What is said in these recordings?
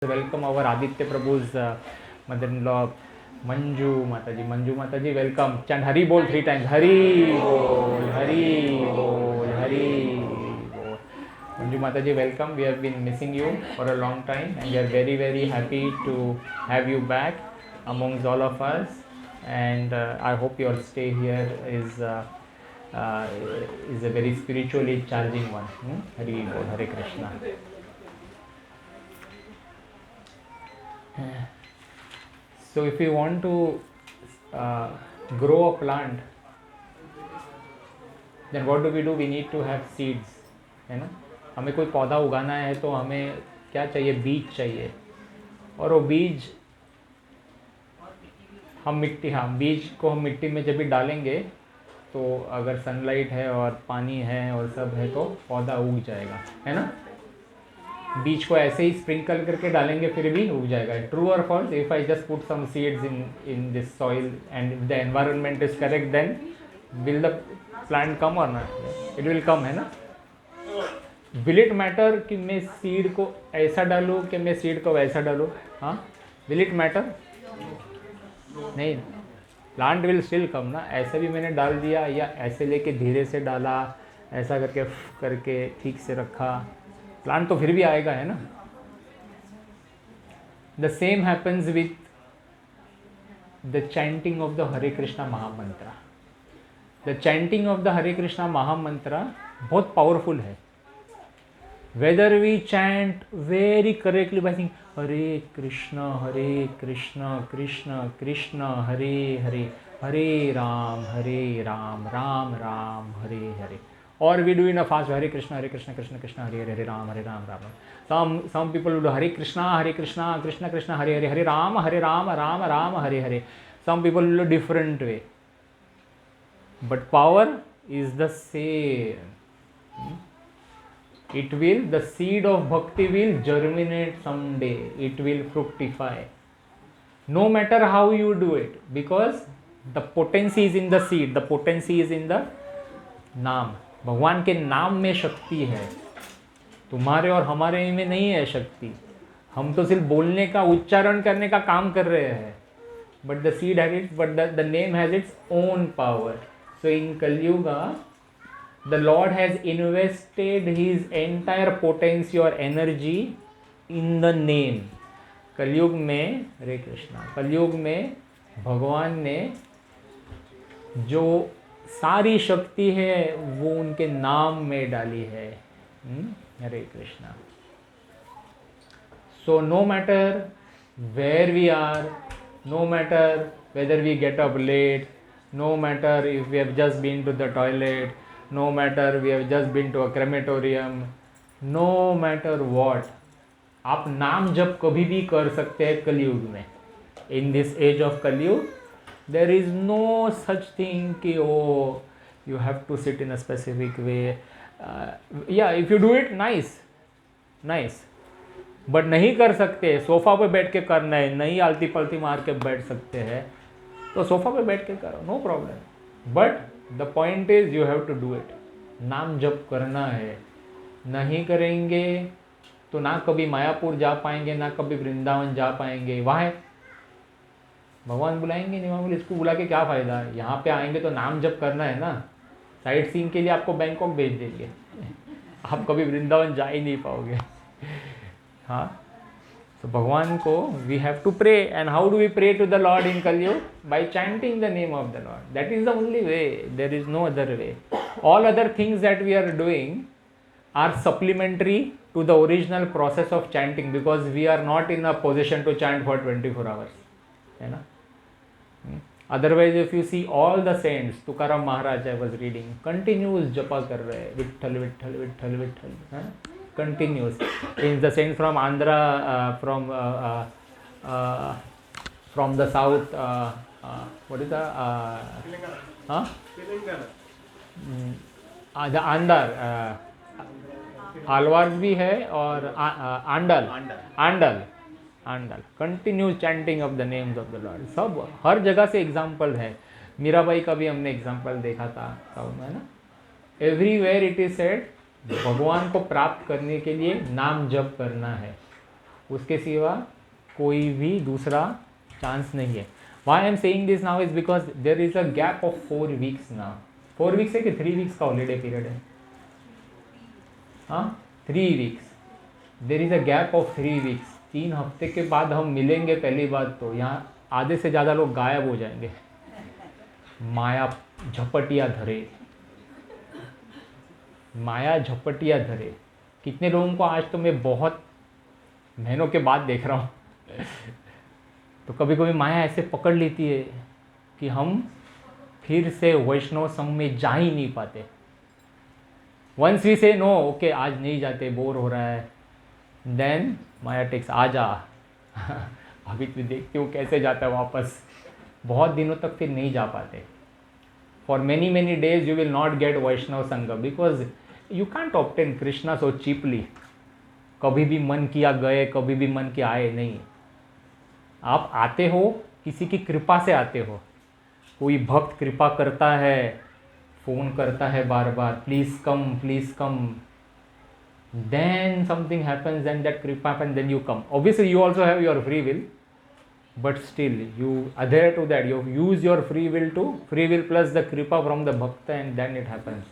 Welcome our Aditya Prabhu's mother-in-law Manju Mataji. Manju Mataji, welcome. Chant Hari Bol 3 times. Hari Bol, Hari Bol, Hari Bol. Manju Mataji, welcome. We have been missing you for a long time and we are very, very happy to have you back amongst all of us. And I hope your stay here is a very spiritually charging one. Hari Bol, Hare Krishna. So if you want to grow a plant, then what do? We need to have seeds, है ना. हमें कोई पौधा उगाना है तो हमें क्या चाहिए? बीज चाहिए. और वो बीज बीज को हम मिट्टी में जब भी डालेंगे तो अगर सनलाइट है और पानी है और सब है तो पौधा उग जाएगा, है ना. बीज को ऐसे ही स्प्रिंकल करके डालेंगे फिर भी उग जाएगा. ट्रू और false? If I just put some seeds in this soil and the environment is correct, then will the plant come और नॉट? इट विल कम, है ना. विल इट मैटर कि मैं सीड को ऐसा डालूँ कि मैं सीड को वैसा डालूँ? हाँ, विल इट मैटर? नहीं. प्लांट विल स्टिल कम ना. ऐसे भी मैंने डाल दिया या ऐसे लेके धीरे से डाला, ऐसा करके ठीक से रखा, प्लांट तो फिर भी आएगा, है ना. The same happens with the chanting of the Hare Krishna mahamantra. The chanting of the Hare Krishna mahamantra बहुत पावरफुल है. Whether we chant very correctly by sing Hare Krishna Krishna Krishna Hare Hare, Hare Ram Ram Ram Hare Hare. Or we do in a fast Hare Krishna Krishna Krishna Hare Hare Ram Ram. Some people will do Hare Krishna Krishna Krishna Hare Hare, Hare Ram Ram Hare Hare. Some people will do different way, but power is the same. The seed of bhakti will germinate someday. It will fructify. No matter how you do it, because the potency is in the seed. The potency is in the नाम. भगवान के नाम में शक्ति है. तुम्हारे और हमारे में नहीं है शक्ति. हम तो सिर्फ बोलने का, उच्चारण करने का काम कर रहे हैं. But the seed has its, but the name has its own power. So in Kalyuga the Lord has invested his entire potency और एनर्जी इन द नेम. कलयुग में, हरे कृष्णा, कलयुग में भगवान ने जो सारी शक्ति है वो उनके नाम में डाली है. Hare Krishna. So no matter where we are, no matter whether we get up late, no matter if we have just been to the toilet, no matter we have just been to a crematorium, no matter what, आप नाम जप कभी भी कर सकते हैं कलयुग में. इन दिस एज ऑफ कलयुग there is no such thing कि oh you have to sit in a specific way. Yeah, if you do it, nice, but नहीं कर सकते, सोफ़ा पे बैठ के करना है, नहीं आलती पलती मार के बैठ सकते हैं तो सोफ़ा पे बैठ के करो, no problem. But the point is you have to do it. नाम जप करना है. नहीं करेंगे तो ना कभी मायापुर जा पाएंगे, ना कभी वृंदावन जा पाएंगे. वहाँ भगवान बुलाएंगे नहीं, वहाँ बोले इसको बुला के क्या फ़ायदा है. यहाँ पे आएंगे तो नाम जप करना है ना. साइट सीइंग के लिए आपको बैंकॉक भेज देंगे, आप कभी वृंदावन जा ही नहीं पाओगे. हाँ, तो भगवान को we have to pray. And how do we pray to the Lord in Kalyug? By chanting the name of the Lord. That is the only way. There is no other way. All other things that we are doing are supplementary to the original process of chanting, because we are not in a position to chant for 24 hours, है ना. Otherwise if you see all the saints, Tukaram Maharaj I was reading, continuous जपा कर रहे हैं, विठ्ठल विठ्ठल विठ्ठल विठ्ठल, है ना, continuous. In the saints from Andhra, from the south, what is the the Andhar, Alvar भी है और Andal continuous chanting of the names of the Lord. सब हर जगह से एग्जाम्पल है. मीराबाई का भी हमने एग्जाम्पल देखा था, है ना. एवरीवेयर इट इज सेड भगवान को प्राप्त करने के लिए नाम जप करना है. उसके सिवा कोई भी दूसरा चांस नहीं है. Why I am saying this now is because there is a gap of 4 weeks now. 4 weeks है कि 3 वीक्स का हॉलीडे पीरियड है? हाँ, 3 weeks. There is a gap of 3 weeks. 3 हफ्ते के बाद हम मिलेंगे. पहली बात तो यहाँ आधे से ज़्यादा लोग गायब हो जाएंगे. माया झपटिया धरे, माया झपटिया धरे. कितने लोगों को आज तो मैं बहुत महीनों के बाद देख रहा हूँ. तो कभी कभी माया ऐसे पकड़ लेती है कि हम फिर से वैष्णव संघ में जा ही नहीं पाते. वंस वी से नो, ओके आज नहीं जाते, बोर हो रहा है, देन माया टेक्स आ जा. अभी तो देखती हूँ कैसे जाता है वापस. बहुत दिनों तक फिर नहीं जा पाते. For many days you will not get Vaishnava संघ because you can't obtain Krishna so cheaply. कभी भी मन किया गए, कभी भी मन किया आए नहीं. आप आते हो किसी की कृपा से आते हो. कोई भक्त कृपा करता है, फ़ोन करता है बार बार, please come. Then something happens, then that kripa happens, then you come. Obviously you also have your free will, but still you adhere to that. You use your free will plus the kripa from the bhakta, and then it happens.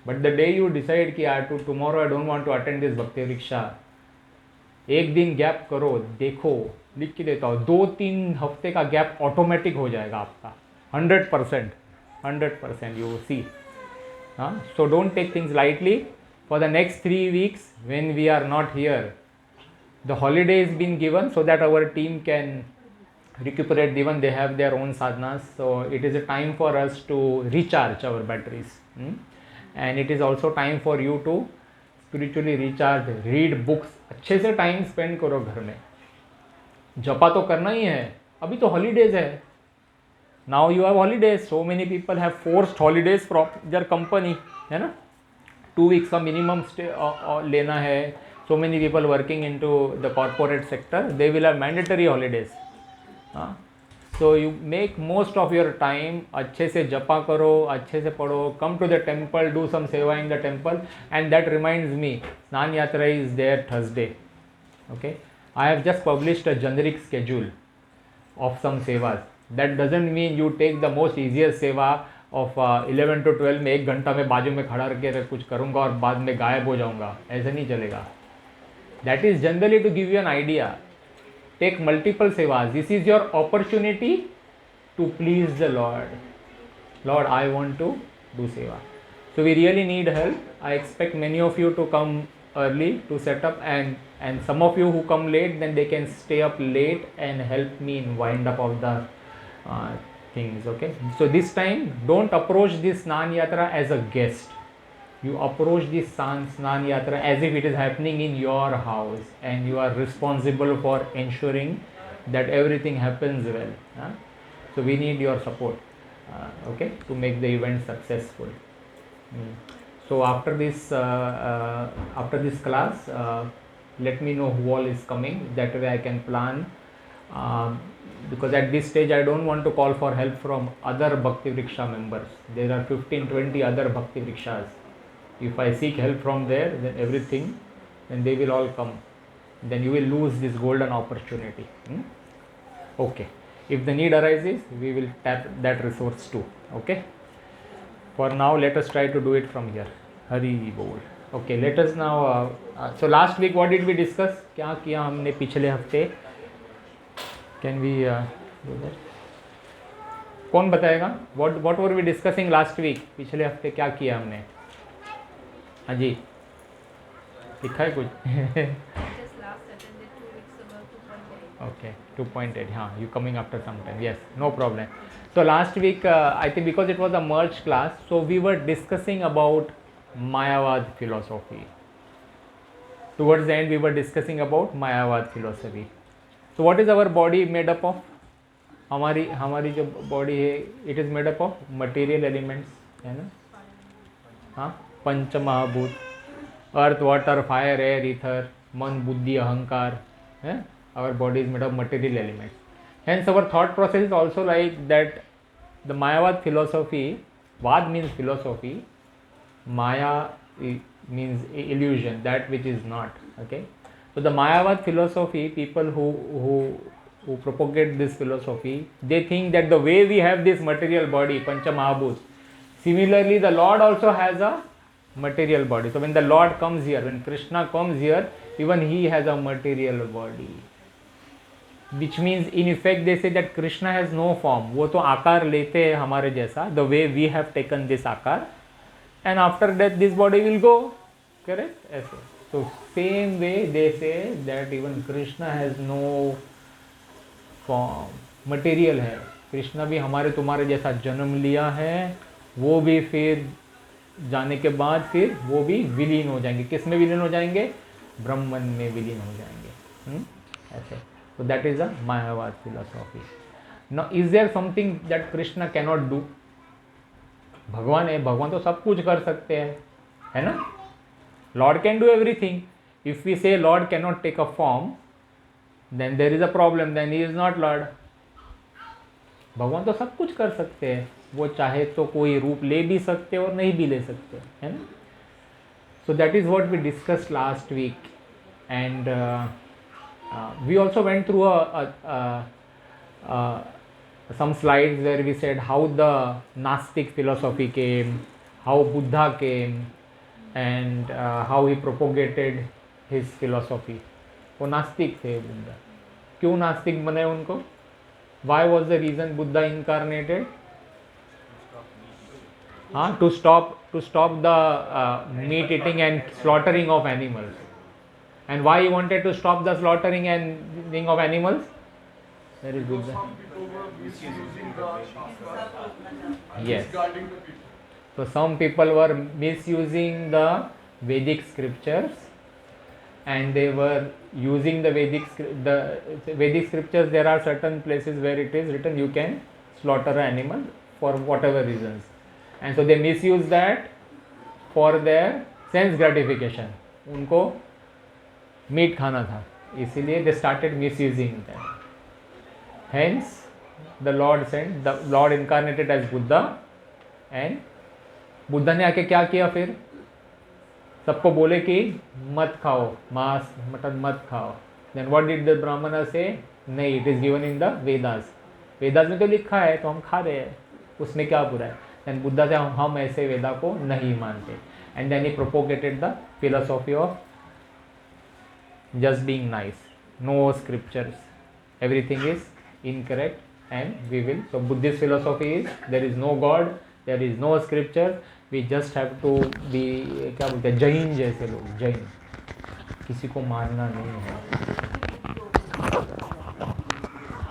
But the day you decide कि यार tomorrow I don't want to attend this bhakti rickshaw, एक दिन gap करो, देखो, लिख के देता हूँ, 2-3 हफ्ते का गैप ऑटोमेटिक हो जाएगा आपका. 100% you see. So don't take things lightly. For the next 3 weeks when we are not here, the holiday is been given so that our team can recuperate. Even they have their own sadhanas, so it is a time for us to recharge our batteries. And it is also time for you to spiritually recharge. Read books. अच्छे से time spend करो घर में. जपा तो करना ही है, अभी तो हॉलीडेज है. Now you have holidays. So many people have forced holidays from their company, है ना. 2 weeks का मिनिमम स्टे लेना है. So many people working into the corporate sector, they will have mandatory holidays. So you make most of your time. अच्छे से जपा करो, अच्छे से पढ़ो, come to the temple, do some seva in the temple. And that reminds me, Snan Yatra is there Thursday. Okay, I have just published a generic schedule of some sevas. That doesn't mean you take the most easiest seva of 11 to 12 में 1 घंटा में बाजू में खड़ा करके कुछ करूँगा और बाद में गायब हो जाऊँगा. ऐसा नहीं चलेगा. That is generally to give you an idea. Take multiple sevas. This is your opportunity to please the Lord. Lord, I want to do seva. So we really need help. I expect many of you to come early to set up, and some of you who come late, then they can stay up late and help me in wind up of the things. Okay, so this time don't approach this Snan Yatra as a guest. You approach this Snan Yatra as if it is happening in your house, and you are responsible for ensuring that everything happens well. So we need your support, okay, to make the event successful. So after this class, let me know who all is coming. That way I can plan. Because at this stage I don't want to call for help from other Bhakti Vriksha members. There are 15-20 other Bhakti Vrikshas. If I seek help from there, then they will all come. Then you will lose this golden opportunity. Okay. If the need arises, we will tap that resource too. Okay. For now, let us try to do it from here. Hari Bol. Okay. Let us now. So last week, what did we discuss? क्या किया हमने पिछले हफ्ते? Can we do that? कौन बताएगा? What were we discussing last week? पिछले हफ्ते क्या किया हमने? हाँ जी, लिखा है कुछ? Okay, 2.8. हाँ, you coming after some time? Yes, no problem. So last week, I think because it was a merged class, so we were discussing about Mayavad philosophy. Towards the end, we were discussing about Mayavad philosophy. So what is our body made up of? हमारी जो body है, it is made up of material elements, है ना? हाँ, पंच महाभूत, earth, water, fire, air, ether, मन, बुद्धि, अहंकार, है? Our body is made of material elements. Hence our thought process is also like that. The Mayavad philosophy, Vad means philosophy, Maya means illusion, that which is not. Okay. So the Mayavad philosophy, people who propagate this philosophy, they think that the way we have this material body, Pancha Mahabhut, similarly the Lord also has a material body. So when the Lord comes here, when Krishna comes here, even he has a material body. Which means in effect they say that Krishna has no form. वो तो आकार लेते हैं हमारे जैसा, the way we have taken this आकार, and after that this body will go. Correct? ऐसे. So same way they say that even Krishna has no form. Material है. कृष्णा भी हमारे तुम्हारे जैसा जन्म लिया है, वो भी फिर जाने के बाद फिर वो भी विलीन हो जाएंगे. किस में विलीन हो जाएंगे? ब्रह्मन में विलीन हो जाएंगे. ऐसे. So that is a Mayavad philosophy. Now is there something that Krishna cannot do? भगवान है, भगवान तो सब कुछ कर सकते हैं, है ना? Lord can do everything. If we say Lord cannot take a form, then there is a problem, then he is not Lord. भगवान तो सब कुछ कर सकते हैं, वो चाहे तो कोई रूप ले भी सकते और नहीं भी ले सकते, है ना? So that is what we discussed last week, and we also went through some slides where we said how the Gnostic philosophy came, how Buddha came, and how he propagated his philosophy. वो नास्तिक थे बुद्धा. क्यों नास्तिक बने उनको? Why was the reason Buddha incarnated? To stop the meat eating and slaughtering of animals. And why he wanted to stop the slaughtering and eating of animals? There is Buddha. Some people were misusing the Shastras. Yes. Misguiding the people. So some people were misusing the Vedic scriptures, and they were using the Vedic scriptures. There are certain places where it is written you can slaughter an animal for whatever reasons, and so they misuse that for their sense gratification. उनको meet खाना था, इसीलिए they started misusing that. Hence the Lord incarnated as Buddha, and Buddha ने आके क्या किया? फिर सबको बोले कि मत खाओ मांस मटन मत खाओ. देन व्हाट डिड द ब्राह्मण से? नहीं, it is given in the Vedas. Vedas में तो लिखा है तो हम खा रहे हैं, उसमें क्या बुरा है? देन बुद्धा से हम ऐसे वेदा को नहीं मानते. And then he propagated the philosophy of just being nice, no scriptures, everything is incorrect, and we will. So Buddhist philosophy is there is no God, there is no scripture, we just have to be क्या बोलते हैं, जैन जैसे लोग, जैन, किसी को मानना नहीं है.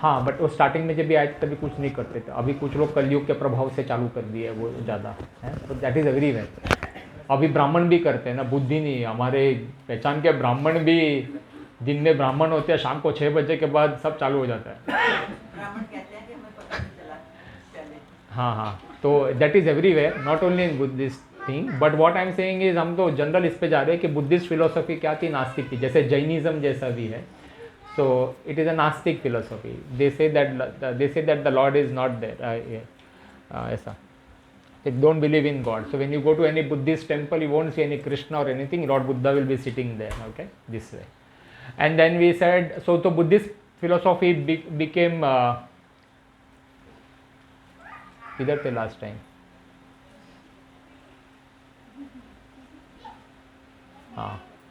हाँ, बट वो स्टार्टिंग में जब भी आए थे तभी कुछ नहीं करते थे. अभी कुछ लोग कलयुग के प्रभाव से चालू कर दिए वो ज़्यादा है. तो दैट इज़ एवरीवेयर. अभी ब्राह्मण भी करते हैं ना, बुद्धि नहीं. हमारे पहचान के ब्राह्मण भी दिन में ब्राह्मण होते हैं, शाम को 6 बजे के बाद सब चालू हो जाता है. ब्राह्मण कहते हैं कि हमें पता नहीं चला पहले. हाँ, तो that is everywhere, not only in Buddhist thing. But what I am saying is, हम तो जनरल इस पे जा रहे हैं कि बुद्धिस्ट फिलोसॉफी क्या थी? नास्तिक थी, जैसे जैनिज्म जैसा भी है. सो इट इज़ अ नास्तिक philosophy. They say that the Lord is not there, ऐसा. They don't believe in God. So when you go to any Buddhist temple, you won't see any Krishna or anything. Lord Buddha will be sitting there, okay, this way. And then we said, so the Buddhist philosophy became, either the last time.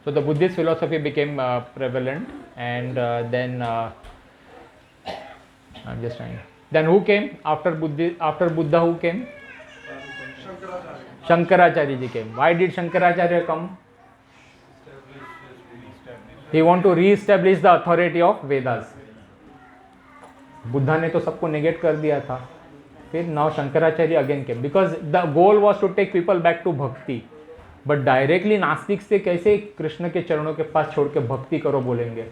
So the Buddhist philosophy became prevalent, and then I'm just trying. Then who came after Buddha? Who came? Shankaracharya ji came. Why did Shankaracharya come? He want to re-establish the authority of Vedas. Buddha ने तो सबको negate कर दिया था. फिर now Shankaracharya again came, because the goal was to take people back to bhakti. But directly नास्तिक से कैसे कृष्ण के चरणों के पास छोड़ के भक्ति करो बोलेंगे?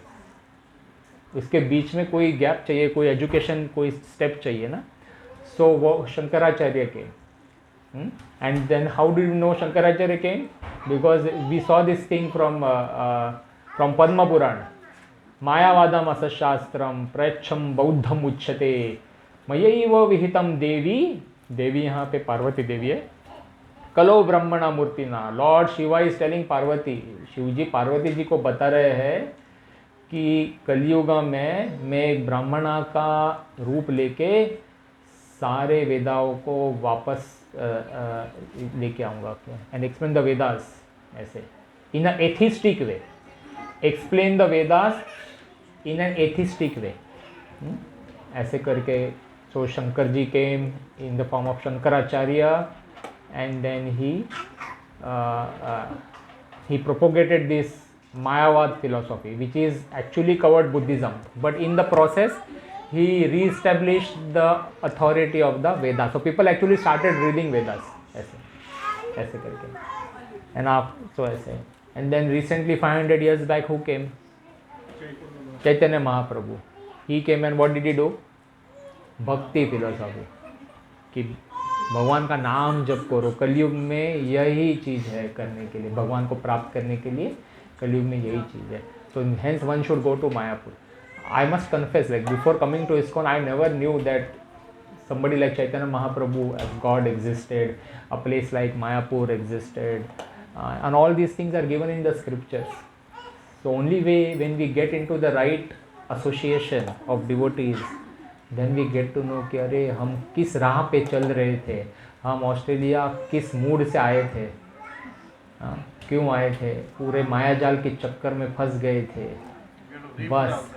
इसके बीच में कोई गैप चाहिए, कोई एजुकेशन, कोई स्टेप चाहिए ना. सो वो शंकराचार्य के. And then how do you know Shankaracharya came? Because we saw this thing from Padma Puran. Mayavadam asashastram pracham bauddham uchyate mayaiva vihitam devi. देवी यहाँ पे पार्वती देवी है. कलो ब्रह्मणा मूर्तिना. Lord Shiva is telling Parvati, Shiv ji Parvati ji को बता रहे हैं कि कलयुग में मैं एक ब्राह्मणा का रूप लेके सारे वेदाओं को वापस लेके आऊँगा एंड एक्सप्लेन द वेदास, ऐसे in a atheistic way, explain the Vedas in an atheistic way, ऐसे करके. So Shankar ji came in the form of Shankaracharya and then he propagated this Mayavad philosophy, which is actually covered Buddhism, but in the process he re-established the authority of the Vedas. So people actually started reading Vedas, ऐसे करके, and so ऐसे. And then recently 500 years back who came? Chaitanya Mahaprabhu. He came and what did he do? भक्ति philosophy, कि भगवान का नाम जप करो. कलयुग में यही चीज़ है करने के लिए, भगवान को प्राप्त करने के लिए कलयुग में यही चीज़ है. So hence one should go to Mayapur. I must confess, like before coming to ISKCON I never knew that somebody like Chaitanya Mahaprabhu as God existed, a place like Mayapur existed, and all these things are given in the scriptures. So only way when we get into the right association of devotees, then we get to know कि अरे हम किस राह पे चल रहे थे, हम ऑस्ट्रेलिया किस मूड से आए थे, क्यों आए थे, पूरे मायाजाल के चक्कर में फंस गए थे बस.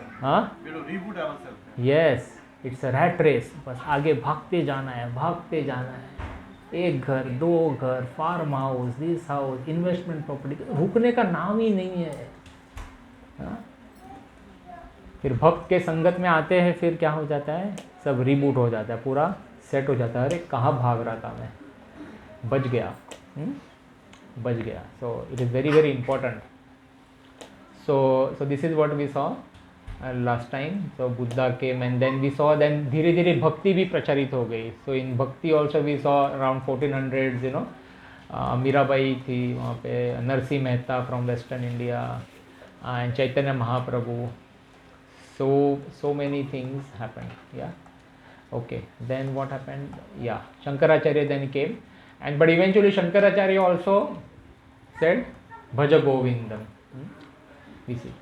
Yes, it's a rat race. बस आगे भागते जाना है, भागते जाना है. एक घर, दो घर, farmhouse, this house, investment property, रुकने का नाम ही नहीं है. फिर भक्त के संगत में आते हैं, फिर क्या हो जाता है, सब रिबूट हो जाता है, पूरा सेट हो जाता है. अरे कहाँ भाग रहा था मैं, बच गया, बच गया. So it is very very important. So this is what we saw last time. So Buddha came and then we saw, then धीरे धीरे भक्ति भी प्रचारित हो गई. So in bhakti also we saw around 1400s, Mirabai थी वहाँ पे, Narsinh Mehta from western India, and Chaitanya Mahaprabhu. So many things happened. Yeah. Okay. Then what happened? Yeah. Shankaracharya then came, but eventually Shankaracharya also said Bhaja Govindam. We see.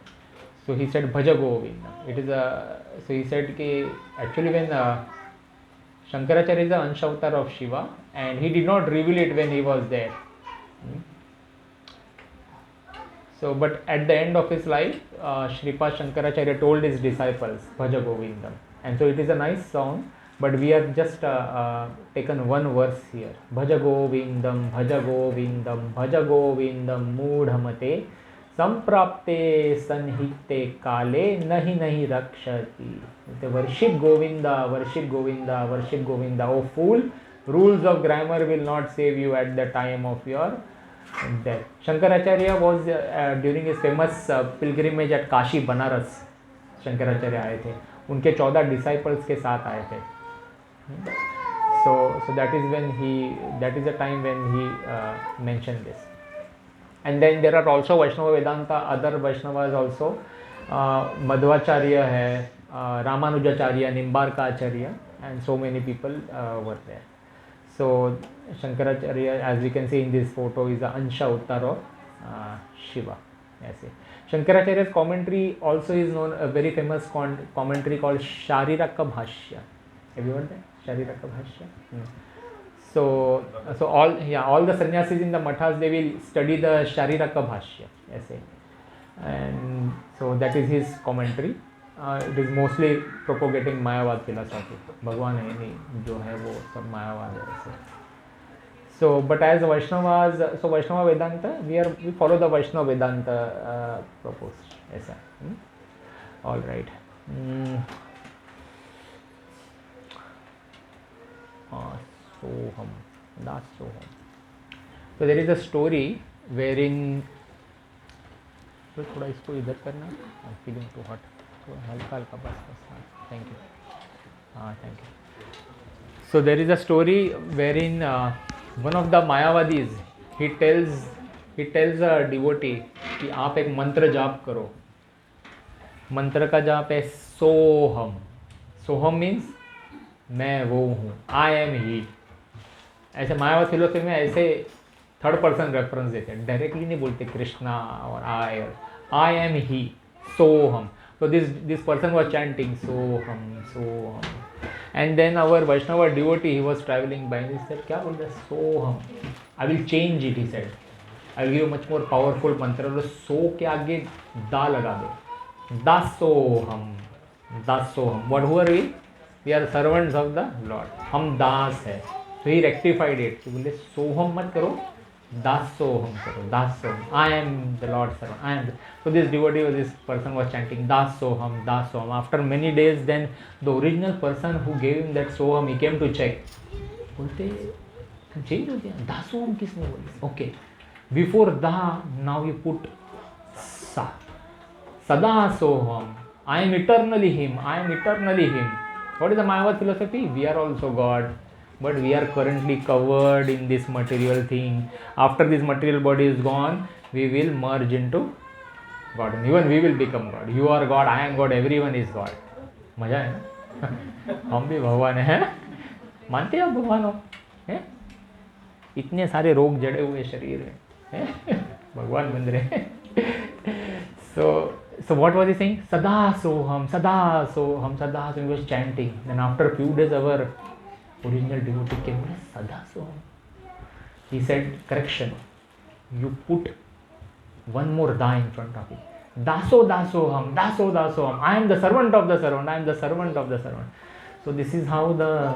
So he said Bhaja Govindam. It is so he said कि actually when Shankaracharya is the Ansha avatar of Shiva, and he did not reveal it when he was there. So, but at the end of his life, Shripad Shankaracharya told his disciples, Bhaja Govindam. And so it is a nice song, but we have just taken one verse here. Bhaja Govindam, Bhaja Govindam, Bhaja Govindam, Moodhamate, Samprapte Sanhite Kale, Nahi Nahi Rakshati. Worship Govinda, worship Govinda, worship Govinda. Oh fool, rules of grammar will not save you at the time of your death. Shankaracharya was during his famous pilgrimage at Kashi, Banaras. Shankaracharya आए थे, उनके 14 disciples के साथ आए थे. So that is when that is the time when he mentioned this. And then there are also Vaishnava Vedanta, other Vaishnavas also. Madhvacharya है, Ramanujacharya, Nimbarkacharya, and so many people were there. So Shankaracharya, as we can see in this photo, is the Ansha avatar of Shiva. Yes. Shankaracharya's commentary also is known, a very famous commentary called Shariraka Bhashya. Have you heard that? Shariraka Bhashya. So all the sannyasis in the mathas, they will study the Shariraka Bhashya. Yes. And so that is his commentary. It is mostly propagating Mayavad philosophy. Bhagwan है नहीं, जो है वो सब मायावाद है ऐसे. So, but as Vaishnavas, so Vaishnava Vedanta, we follow the Vaishnava Vedanta proposed. ऐसा. All right. Soham, Das Soham. So there is a story wherein, तो थोड़ा इसको इधर करना. I'm feeling too hot. हल्का हल्का बस. Thank you. Thank you. So there is a story wherein one of the Mayavadis, he tells a devotee कि आप एक मंत्र जाप करो. मंत्र का जाप है सोहम. सोहम मीन्स मैं वो हूँ, आई एम ही. ऐसे मायावाद फिलोसफी में ऐसे थर्ड पर्सन रेफरेंस देते हैं, डायरेक्टली नहीं बोलते कृष्णा और I am he, Soham. So this person was chanting Soham, Soham. And then our Vaishnava devotee, he was traveling by and he said, क्या बोल रहे Soham? I will change it, he said. I will give you much more powerful mantra. और सो के आगे दा लगा दो. दासोहम, दासोहम. What who are we? We are servants of the Lord. हम दास है. So he rectified it. तो बोले सोहम मत करो, दासोहम करो. दासोहम. I am the Lord's servant. I am. So this devotee, this person was chanting dasoham, dasoham. After many days, then the original person who gave him that soham, he came to check. बोलते change हो गया. दासोहम किसने बोला? Okay. Before da, now you put sa. Sada soham. I am eternally him. I am eternally him. What is the Mayavad philosophy? We are also God, but we are currently covered in this material thing. After this material body is gone, we will merge into God. And even we will become God. You are God, I am God, everyone is God. मजा है ना? हम भी भगवान हैं. मानते हैं आप भगवान हो? हैं? इतने सारे रोग जड़े हुए शरीर में हैं? भगवान बन रहे हैं. So what was he saying? Sada soham, sada soham, sada soham. He was chanting. Then after a few days, our original devotee came. Sada soham. He said, correction. You put one more da in front of it. Daso dasoham, daso dasoham. I am the servant of the servant. I am the servant of the servant. So this is how the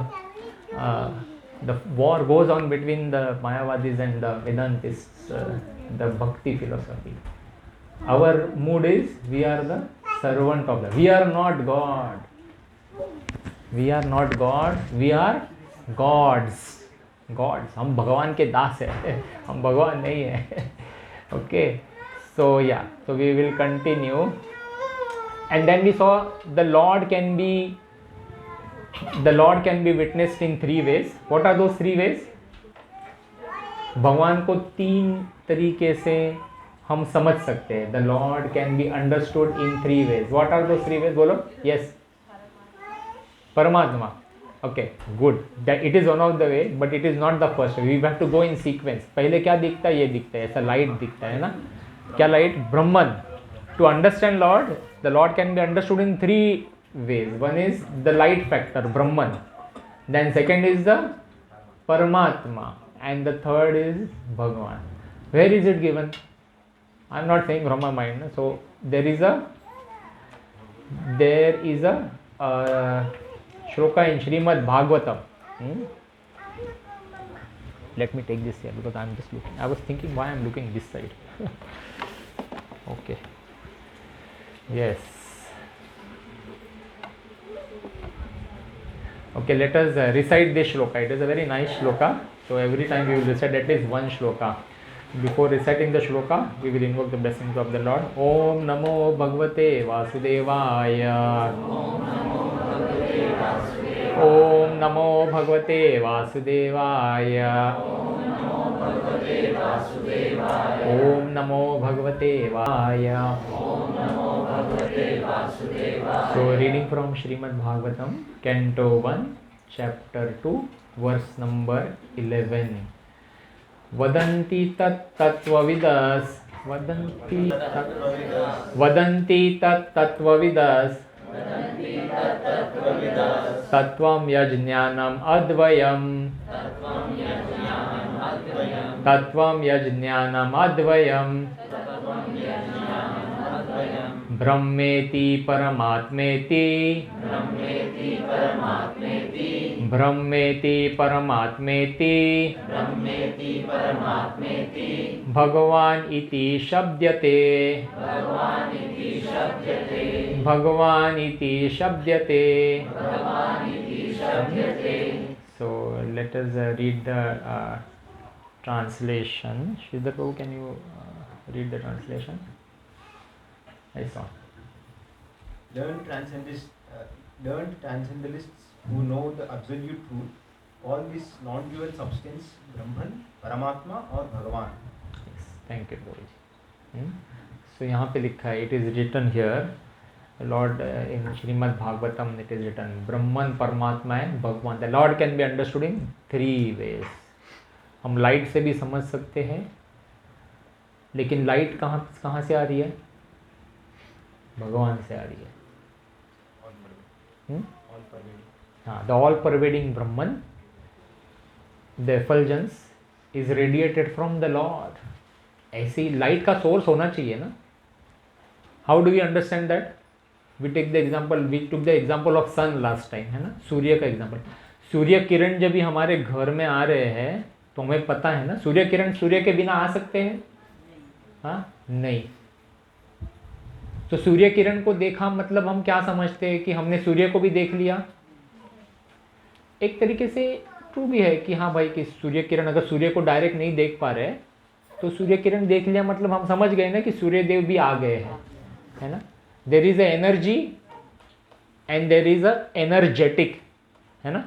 war goes on between the Mayavadis and the Vedantists, the Bhakti philosophy. Our mood is we are the servant of the. We are not God. We are not God. We are gods. Gods. हम भगवान के दास हैं. हम भगवान नहीं हैं. Okay. So yeah. So we will continue. And then we saw the Lord can be witnessed in three ways. What are those three ways? भगवान को तीन तरीके से हम समझ सकते हैं. The Lord can be understood in three ways. What are those three ways? बोलो. Yes. Paramatma. Okay, good. That it is one of the way, but it is not the first way. We have to go in sequence. पहले क्या दिखता है? ये दिखता है. ऐसा light दिखता है ना? क्या light? Brahman. To understand Lord, the Lord can be understood in three ways. One is the light factor, Brahman. Then second is the Paramatma, and the third is Bhagavan. Where is it given? I am not saying Brahma mind. So there is a shloka in Srimad Bhagavatam. Let me take this here because I am just looking. I was thinking why I am looking this side. Okay. Yes. Okay, let us recite this shloka. It is a very nice shloka. So every time we will recite at least one shloka. Before reciting the shloka, we will invoke the blessings of the Lord. Om Namo Bhagavate Vasudevaya. Om Namo Bhagavate Vasudevaya. Om Namo Bhagavate Vaya. So reading from Srimad Bhagavatam, Canto 1, Chapter 2, verse number 11. Vadanti tat tattvavidas. Vadanti tat tattvavidas. Tattvam yajnanam advayam. Tattvam yajnanam advayam. Brahmeti paramatmeti. Brahmeti paramatmeti. Bhagavan iti shabdyate. Bhagavan iti shabdyate. So let us read the translation. Sridhar Prabhu, can you read the translation? I saw. Learned transcendentalists who know the absolute truth call this non-dual substance Brahman, Paramatma or Bhagavan. Yes, thank you, Prabhuji. So यहाँ पे लिखा है, it is written here, Lord in Srimad Bhagavatam it is written, Brahman, Paramatma and Bhagavan. The Lord can be understood in three ways. हम light से भी समझ सकते हैं, लेकिन लाइट कहाँ से आ रही है? भगवान से आ रही है. All pervading. All pervading. हाँ, the all pervading Brahman, the effulgence is radiated from the Lord. ऐसी लाइट का सोर्स होना चाहिए ना. How do we understand that? We took the example of sun last time, है ना, सूर्य का एग्जाम्पल. सूर्य किरण जब भी हमारे घर में आ रहे हैं तो हमें पता है ना, सूर्य किरण सूर्य के बिना आ सकते हैं? हाँ, नहीं. तो सूर्य किरण को देखा मतलब हम क्या समझते हैं कि हमने सूर्य को भी देख लिया. एक तरीके से ट्रू भी है कि हाँ भाई, कि सूर्य किरण, अगर सूर्य को डायरेक्ट नहीं देख पा रहे तो सूर्य किरण देख लिया मतलब हम समझ गए ना कि सूर्य देव भी आ गए हैं, है ना. देर is a energy and there is a energetic, है ना.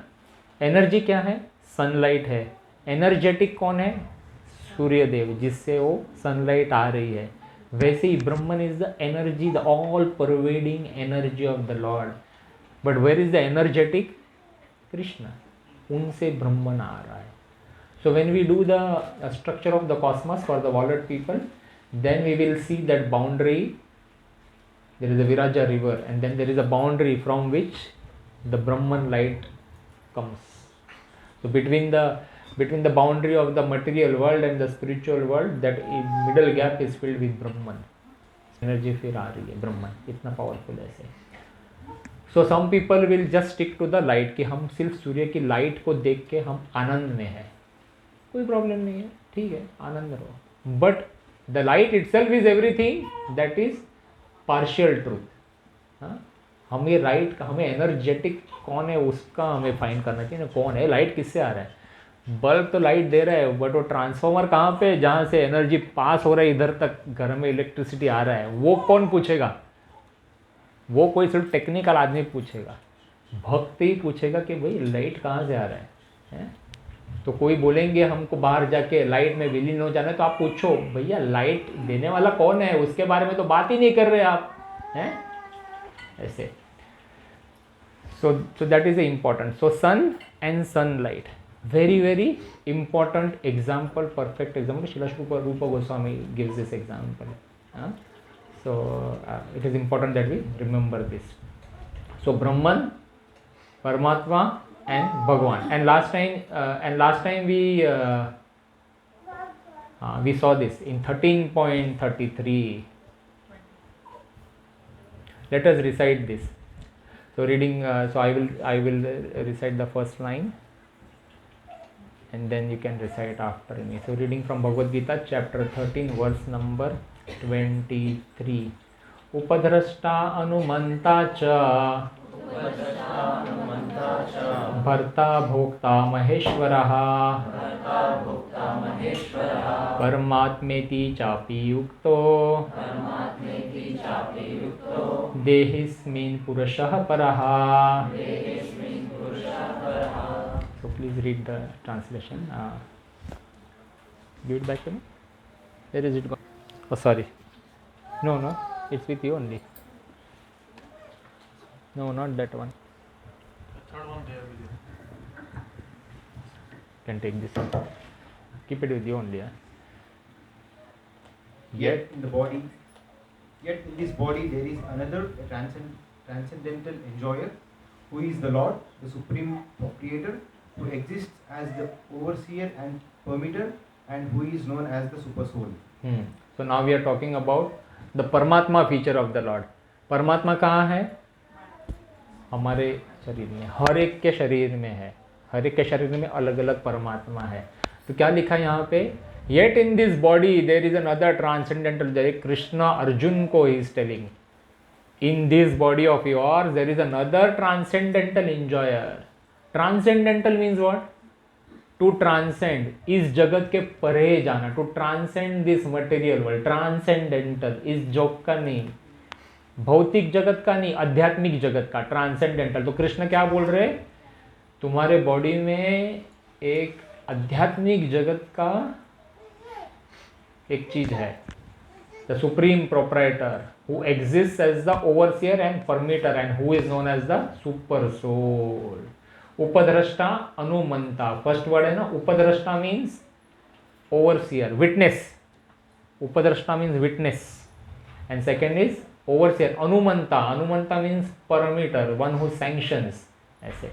एनर्जी क्या है? सनलाइट है. एनर्जेटिक कौन है? सूर्य देव, जिससे वो सनलाइट आ रही है. वैसे ही Brahman is the energy, the all pervading energy of the Lord. But where is the energetic? Krishna. उनसे ब्रह्मन आ रहा है. So when we do the structure of the cosmos for the Wallet people, then we will see that boundary. There is a Viraja river, and then there is a boundary from which the Brahman light comes. So between the boundary of the material world and the spiritual world, that middle gap is filled with Brahman. Energy फिर आ रही है ब्रह्मन, इतना powerful है ऐसे. So some people will just stick to the light, कि हम सिर्फ सूर्य की लाइट को देख के हम आनंद में हैं. कोई प्रॉब्लम नहीं है, ठीक है, आनंद रहो. But the light itself is everything, that is partial truth. हाँ, हमें राइट, हमें एनर्जेटिक कौन है उसका हमें फाइंड करना चाहिए ना. कौन है? लाइट किससे आ रहा है? बल्ब तो लाइट दे रहा है, बट वो ट्रांसफॉर्मर कहाँ पे, जहाँ से एनर्जी पास हो रहा है इधर तक, घर में इलेक्ट्रिसिटी आ रहा है, वो कौन पूछेगा? वो कोई सिर्फ टेक्निकल आदमी पूछेगा. भक्त ही पूछेगा कि भाई लाइट कहाँ से आ रहा है? तो कोई बोलेंगे हमको बाहर जाके लाइट में विलीन हो जाना है, तो आप पूछो भैया लाइट देने वाला कौन है, उसके बारे में तो बात ही नहीं कर रहे आप, हैं ऐसे. So that is important. So sun and sunlight, very very important example, perfect example. Shrila Rupa Goswami gives this example. So it is important that we remember this. So Brahman, Paramatma, and Bhagwan. And last time we saw this in 13.33. Let us recite this. So reading. So I will recite the first line, and then you can recite after me. So reading from Bhagavad Gita, chapter 13, verse number 23. उपद्रष्टा अनुमंता च भर्ता भोक्ता महेश्वरः परमात्मेति चापि युक्तो देहिस्मिन् पुरुषः परः. So please read the translation. Give it back to me. Where is it gone? Oh, sorry. No, it's with you only. No, not that one. Third one there with you. Can take this one. Keep it with you only. Yet in this body there is another transcendental enjoyer, who is the Lord, the supreme proprietor, who exists as the overseer and permitter, and who is known as the super soul. So now we are talking about the Paramatma feature of the Lord. परमात्मा कहाँ है? हमारे शरीर में. हर एक के शरीर में है. हर एक के शरीर में अलग अलग परमात्मा है. तो क्या लिखा है यहाँ पे? Yet in this body there is another transcendental. जैसे कृष्णा अर्जुन को he is telling, in this body of yours there is another transcendental enjoyer. Transcendental means what? To transcend, इस जगत के परे जाना. To transcend this material world. Transcendental, इस जगत का नहीं, भौतिक जगत का नहीं, आध्यात्मिक जगत का. ट्रांसेंडेंटल. तो कृष्ण क्या बोल रहे? तुम्हारे बॉडी में एक आध्यात्मिक जगत का एक चीज है, the supreme proprietor, who exist as the overseer and permitter, and who is known as the super soul. उपद्रष्टा अनुमंता, फर्स्ट वर्ड है ना. उपद्रष्टा मीन्स ओवरसियर, विटनेस. उपद्रष्टा means witness, and second is overseer, Anumanta means permitter, one who sanctions, ऐसे.